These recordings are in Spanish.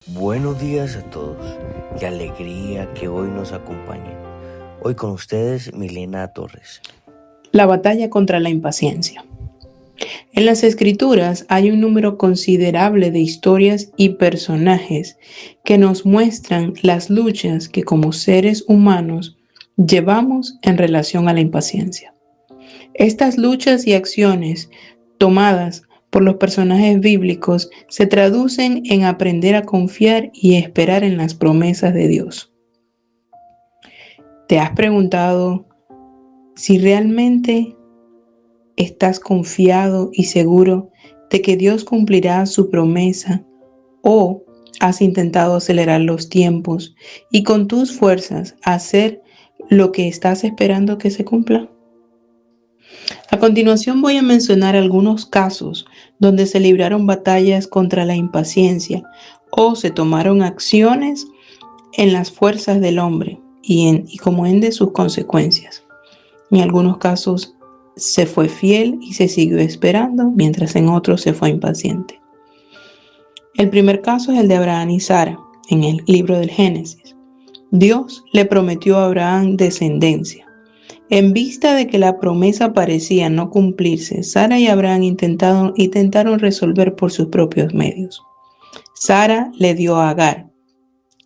Buenos días a todos. Qué alegría que hoy nos acompañen. Hoy con ustedes Milena Torres. La batalla contra la impaciencia. En las escrituras hay un número considerable de historias y personajes que nos muestran las luchas que como seres humanos llevamos en relación a la impaciencia. Estas luchas y acciones tomadas por los personajes bíblicos se traducen en aprender a confiar y esperar en las promesas de Dios. ¿Te has preguntado si realmente estás confiado y seguro de que Dios cumplirá su promesa, o has intentado acelerar los tiempos y con tus fuerzas hacer lo que estás esperando que se cumpla? A continuación voy a mencionar algunos casos donde se libraron batallas contra la impaciencia o se tomaron acciones en las fuerzas del hombre y como ende sus consecuencias. En algunos casos se fue fiel y se siguió esperando, mientras en otros se fue impaciente. El primer caso es el de Abraham y Sara, en el libro del Génesis. Dios le prometió a Abraham descendencia. En vista de que la promesa parecía no cumplirse, Sara y Abraham intentaron resolver por sus propios medios. Sara le dio a Agar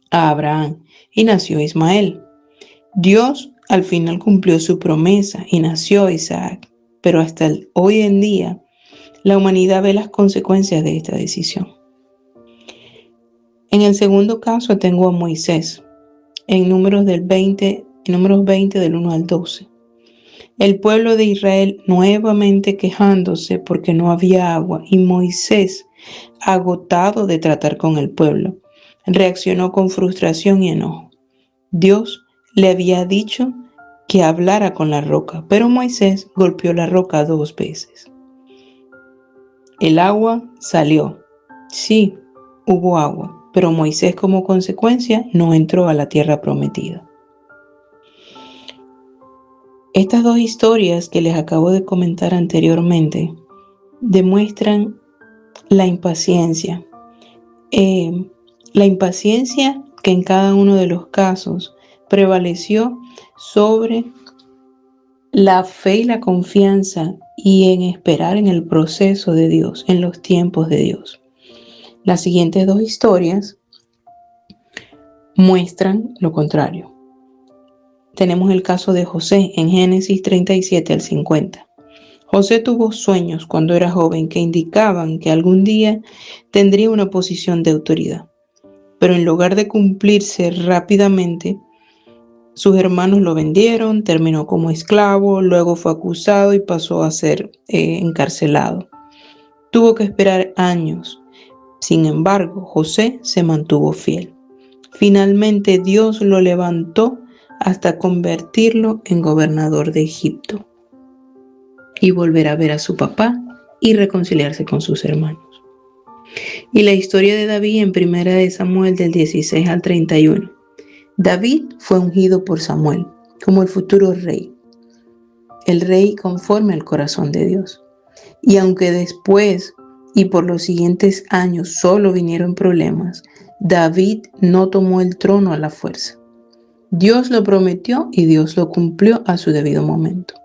a Abraham y nació Ismael. Dios al final cumplió su promesa y nació Isaac, pero hasta hoy en día la humanidad ve las consecuencias de esta decisión. En el segundo caso tengo a Moisés, en Números 20 del 1 al 12. El pueblo de Israel nuevamente quejándose porque no había agua, y Moisés, agotado de tratar con el pueblo, reaccionó con frustración y enojo. Dios le había dicho que hablara con la roca, pero Moisés golpeó la roca 2 veces. El agua salió. Sí, hubo agua, pero Moisés como consecuencia no entró a la tierra prometida. Estas dos historias que les acabo de comentar anteriormente demuestran la impaciencia. La impaciencia que en cada uno de los casos prevaleció sobre la fe y la confianza y en esperar en el proceso de Dios, en los tiempos de Dios. Las siguientes dos historias muestran lo contrario. Tenemos el caso de José en Génesis 37 al 50. José tuvo sueños cuando era joven que indicaban que algún día tendría una posición de autoridad, pero en lugar de cumplirse rápidamente, sus hermanos lo vendieron, terminó como esclavo, luego fue acusado y pasó a ser encarcelado. Tuvo que esperar años. Sin embargo, José se mantuvo fiel. Finalmente Dios lo levantó hasta convertirlo en gobernador de Egipto y volver a ver a su papá y reconciliarse con sus hermanos. Y la historia de David en 1 Samuel del 16 al 31. David fue ungido por Samuel como el futuro rey, el rey conforme al corazón de Dios. Y aunque después y por los siguientes años solo vinieron problemas, David no tomó el trono a la fuerza. Dios lo prometió y Dios lo cumplió a su debido momento.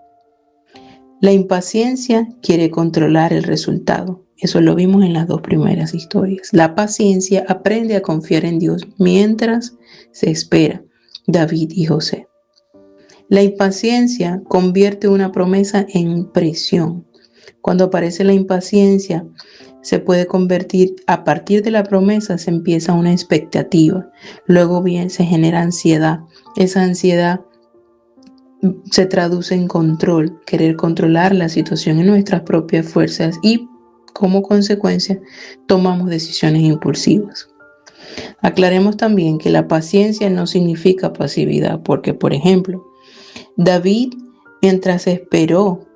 La impaciencia quiere controlar el resultado. Eso lo vimos en las dos primeras historias. La paciencia aprende a confiar en Dios mientras se espera. David y José. La impaciencia convierte una promesa en presión. Cuando aparece la impaciencia, se puede convertir, a partir de la promesa se empieza una expectativa. Luego bien se genera ansiedad. Esa ansiedad se traduce en control, querer controlar la situación en nuestras propias fuerzas y como consecuencia tomamos decisiones impulsivas. Aclaremos también que la paciencia no significa pasividad, porque por ejemplo, David, mientras esperó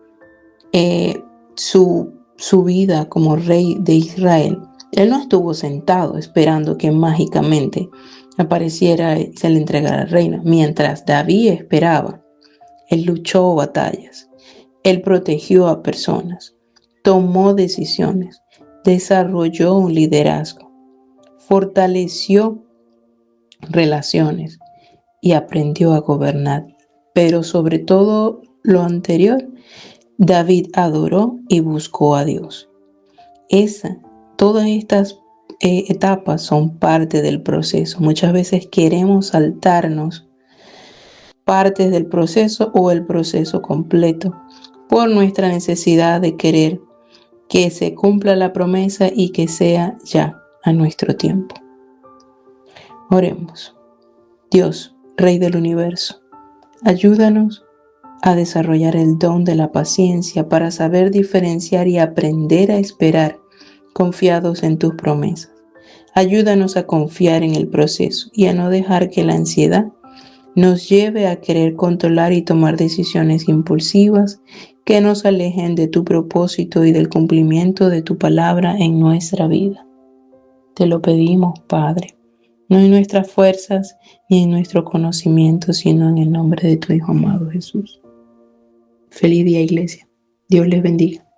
su vida como rey de Israel, él no estuvo sentado esperando que mágicamente apareciera y se le entregara el reino. Mientras David esperaba, él luchó batallas, él protegió a personas, tomó decisiones, desarrolló un liderazgo, fortaleció relaciones y aprendió a gobernar. Pero sobre todo lo anterior, David adoró y buscó a Dios. Todas estas etapas son parte del proceso. Muchas veces queremos saltarnos partes del proceso o el proceso completo por nuestra necesidad de querer que se cumpla la promesa y que sea ya a nuestro tiempo. Oremos. Dios, Rey del universo, ayúdanos a desarrollar el don de la paciencia para saber diferenciar y aprender a esperar confiados en tus promesas. Ayúdanos a confiar en el proceso y a no dejar que la ansiedad nos lleve a querer controlar y tomar decisiones impulsivas que nos alejen de tu propósito y del cumplimiento de tu palabra en nuestra vida. Te lo pedimos, Padre, no en nuestras fuerzas ni en nuestro conocimiento, sino en el nombre de tu Hijo amado Jesús. Feliz día, Iglesia. Dios les bendiga.